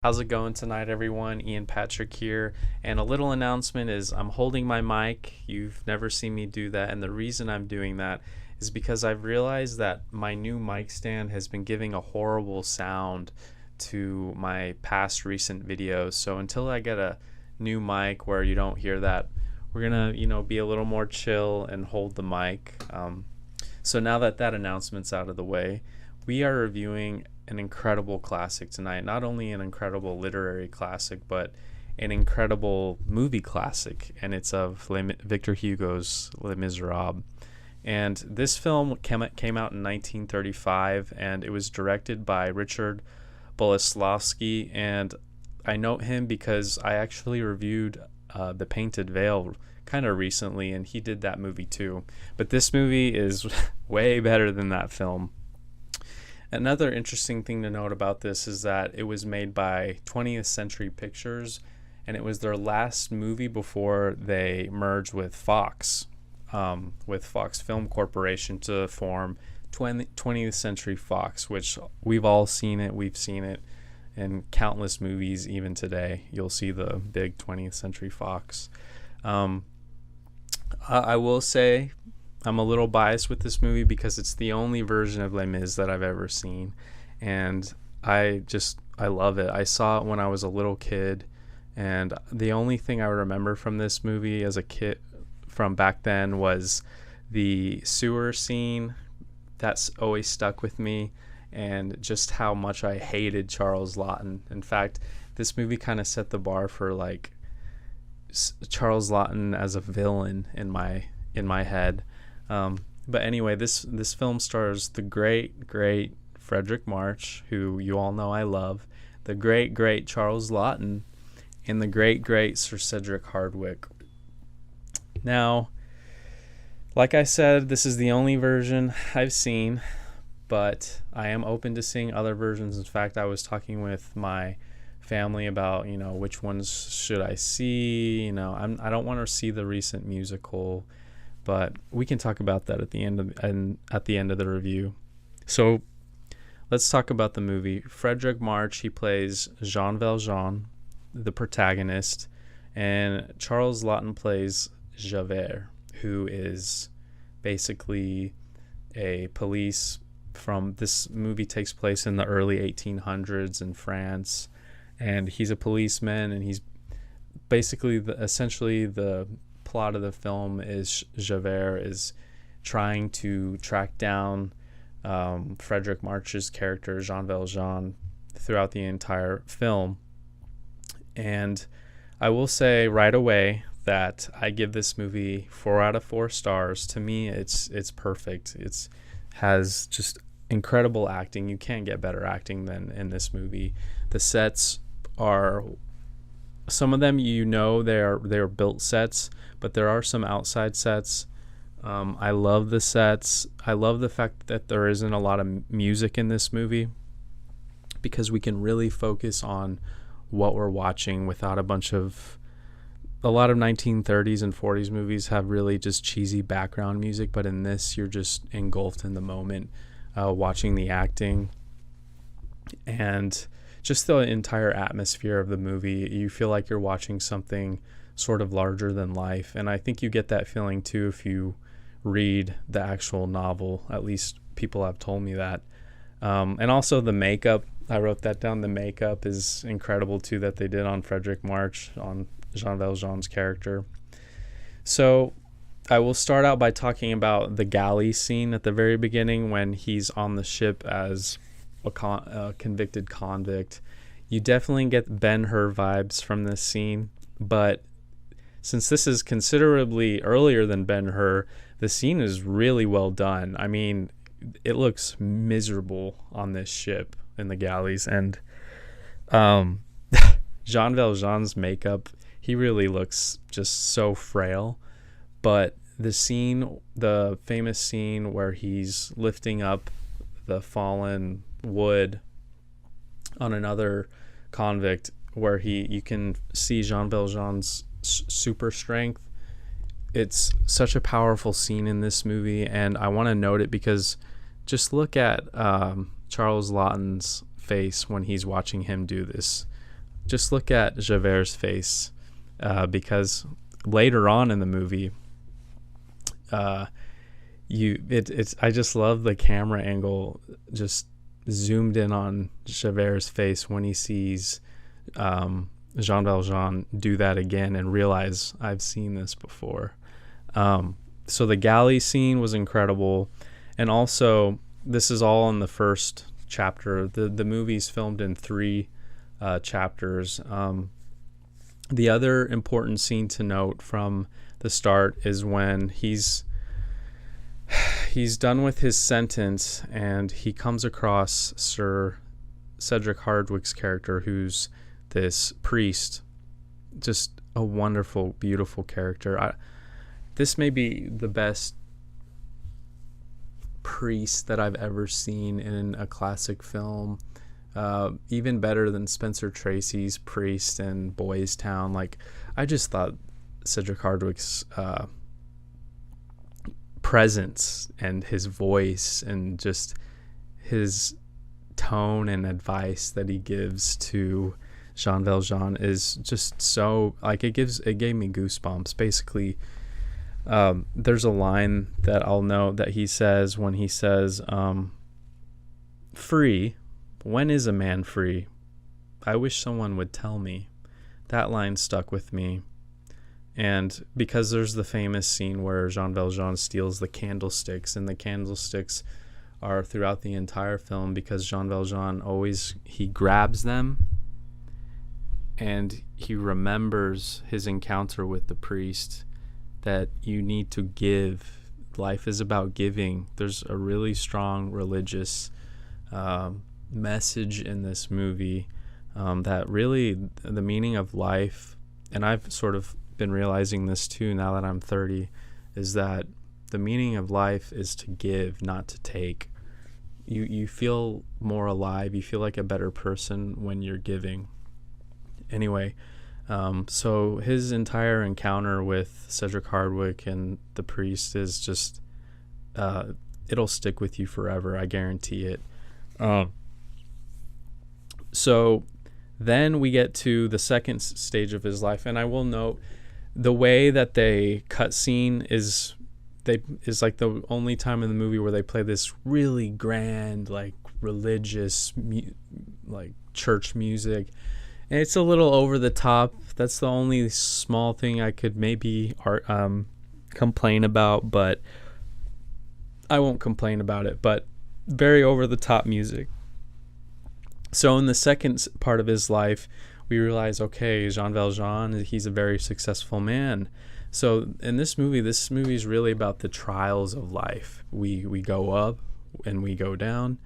How's it going tonight, everyone? Ian Patrick here. And a little announcement is I'm holding my mic. You've never seen me do that. And the reason I'm doing that is because I've realized that my new mic stand has been giving a horrible sound to my past recent videos. So until I get a new mic where you don't hear that, we're going to, be a little more chill and hold the mic. So now that that announcement's out of the way, we are reviewing an incredible classic tonight. Not only an incredible literary classic, but an incredible movie classic, and it's of Victor Hugo's Les Misérables. And this film came out in 1935, and it was directed by Richard Boleslawski. And I note him because I actually reviewed The Painted Veil kind of recently, and he did that movie too. But this movie is way better than that film. Another interesting thing to note about this is that it was made by 20th Century Pictures, and it was their last movie before they merged with Fox Film Corporation to form 20th Century Fox, which we've all seen it. We've seen it in countless movies. Even today, you'll see the big 20th Century Fox. I will say I'm a little biased with this movie because it's the only version of Les Mis that I've ever seen, and I love it. I saw it when I was a little kid, and the only thing I remember from this movie as a kid from back then was the sewer scene. That's always stuck with me, and just how much I hated Charles Laughton. In fact, this movie kind of set the bar for like Charles Laughton as a villain in my head. But anyway, this film stars the great Fredric March, who you all know I love, the great Charles Laughton, and the great Sir Cedric Hardwicke. Now, like I said, this is the only version I've seen, but I am open to seeing other versions. In fact, I was talking with my family about, which ones should I see. I don't want to see the recent musical, but we can talk about that at the end of the review. So let's talk about the movie. Fredric March, he plays Jean Valjean, the protagonist, and Charles Laughton plays Javert, who is basically a police from this movie takes place in the early 1800s in France, and he's a policeman, and he's basically essentially the plot of the film is Javert is trying to track down Fredric March's character Jean Valjean throughout the entire film. And I will say right away that I give this movie 4 out of 4 stars. To me, it's perfect. It's has just incredible acting. You can't get better acting than in this movie. The sets are, some of them they're built sets, but there are some outside sets. I love the sets. I love the fact that there isn't a lot of music in this movie, because we can really focus on what we're watching without a lot of 1930s and 40s movies have really just cheesy background music, but in this you're just engulfed in the moment, watching the acting and just the entire atmosphere of the movie. You feel like you're watching something sort of larger than life, and I think you get that feeling too if you read the actual novel. At least people have told me that. And also the makeup, I wrote that down. The makeup is incredible too that they did on Fredric March, on Jean Valjean's character. So I will start out by talking about the galley scene at the very beginning when he's on the ship as a convicted convict. You definitely get Ben-Hur vibes from this scene, but since this is considerably earlier than Ben-Hur, the scene is really well done. I mean, it looks miserable on this ship in the galleys, and Jean Valjean's makeup, he really looks just so frail. But the famous scene where he's lifting up the fallen wood on another convict, where you can see Jean Valjean's super strength. It's such a powerful scene in this movie, and I want to note it because just look at Charles Laughton's face when he's watching him do this. just look at Javert's face, because later on in the movie, I just love the camera angle just zoomed in on Javert's face when he sees Jean Valjean do that again and realize I've seen this before. So the galley scene was incredible, and also this is all in the first chapter. The movie's filmed in 3 chapters. The other important scene to note from the start is when he's done with his sentence and he comes across Sir Cedric Hardwicke's character, who's this priest, just a wonderful, beautiful character. This may be the best priest that I've ever seen in a classic film. Even better than Spencer Tracy's priest in Boys Town. Like, I just thought Cedric Hardwicke's presence and his voice and just his tone and advice that he gives to Jean Valjean is just so, like, it gave me goosebumps. Basically, there's a line that I'll note that he says when he says, free, when is a man free? I wish someone would tell me. That line stuck with me. And because there's the famous scene where Jean Valjean steals the candlesticks, and the candlesticks are throughout the entire film because Jean Valjean he grabs them and he remembers his encounter with the priest, that you need to give. Life is about giving. There's a really strong religious message in this movie, that really the meaning of life, and I've sort of been realizing this too now that I'm 30, is that the meaning of life is to give, not to take. You feel more alive, you feel like a better person when you're giving. Anyway, so his entire encounter with Cedric Hardwicke and the priest is just, it'll stick with you forever, I guarantee it. So then we get to the second stage of his life, and I will note the way that they cut scene is like the only time in the movie where they play this really grand, like, religious, like, church music. And it's a little over the top. That's the only small thing I could maybe complain about, but I won't complain about it. But very over the top music. So in the second part of his life, we realize, okay, Jean Valjean, he's a very successful man. So in this movie is really about the trials of life. We go up and we go down.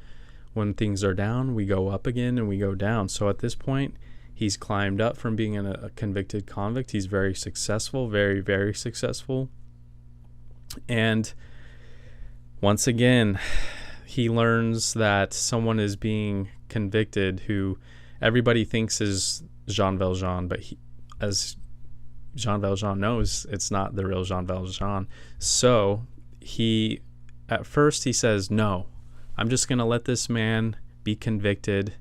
When things are down, we go up again and we go down. So at this point, he's climbed up from being a convicted convict. He's very successful, very, very successful. And once again, he learns that someone is being convicted who everybody thinks is Jean Valjean, but as Jean Valjean knows, it's not the real Jean Valjean. So at first he says, no, I'm just going to let this man be convicted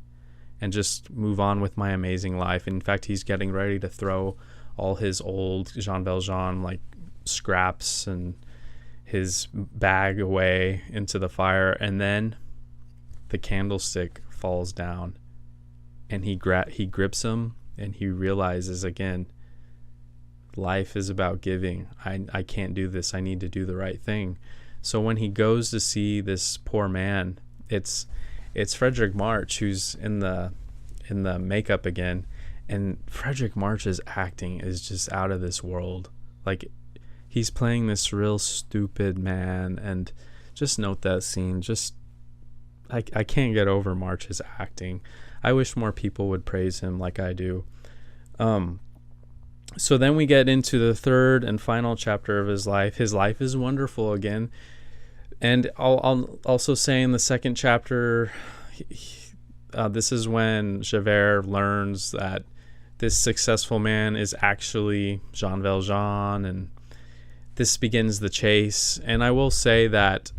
and just move on with my amazing life. In fact, he's getting ready to throw all his old Jean Valjean, like, scraps and his bag away into the fire. And then the candlestick falls down and he grips him, and he realizes again, life is about giving. I can't do this. I need to do the right thing. So when he goes to see this poor man, it's Fredric March who's in the makeup again, and Fredric March's acting is just out of this world. Like, he's playing this real stupid man, and just note that scene. Just I can't get over March's acting. I wish more people would praise him like I do. So then we get into the third and final chapter of his life. His life is wonderful again. And I'll also say in the second chapter, this is when Javert learns that this successful man is actually Jean Valjean, and this begins the chase. And I will say that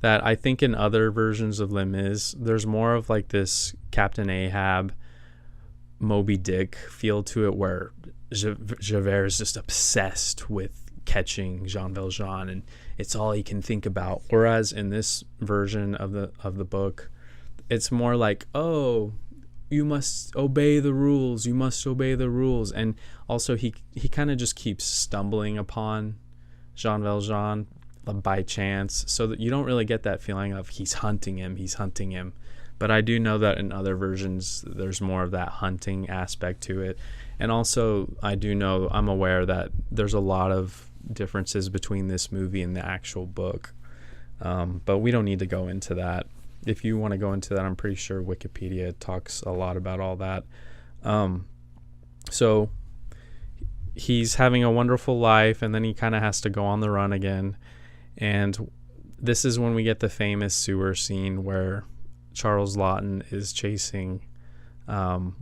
that I think in other versions of Les Mis, there's more of like this Captain Ahab, Moby Dick feel to it, where Javert is just obsessed with catching Jean Valjean, and it's all he can think about. Whereas in this version of the book, it's more like, oh, you must obey the rules. You must obey the rules. And also he kind of just keeps stumbling upon Jean Valjean by chance, so that you don't really get that feeling of he's hunting him. But I do know that in other versions there's more of that hunting aspect to it. And also I'm aware that there's a lot of differences between this movie and the actual book. But we don't need to go into that. If you want to go into that, I'm pretty sure Wikipedia talks a lot about all that. So he's having a wonderful life, and then he kind of has to go on the run again. And this is when we get the famous sewer scene where Charles Laughton is chasing Jean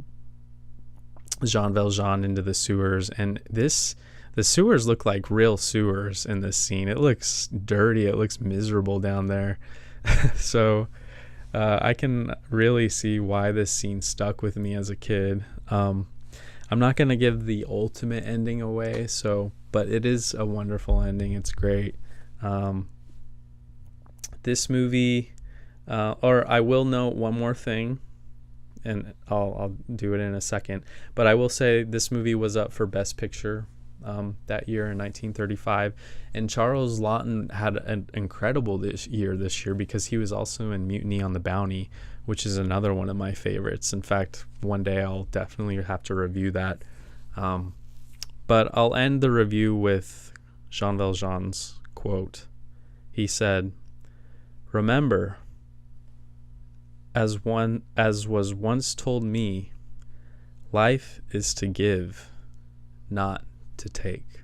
Valjean into the sewers. And the sewers look like real sewers in this scene. It looks dirty. It looks miserable down there. So I can really see why this scene stuck with me as a kid. I'm not going to give the ultimate ending away, but it is a wonderful ending. It's great. This movie, or I will note one more thing, and I'll do it in a second, but I will say this movie was up for Best Picture that year in 1935, and Charles Laughton had an incredible this year because he was also in Mutiny on the Bounty, which is another one of my favorites. In fact, one day I'll definitely have to review that. But I'll end the review with Jean Valjean's quote. He said, "Remember, as was once told me, life is to give, not to take."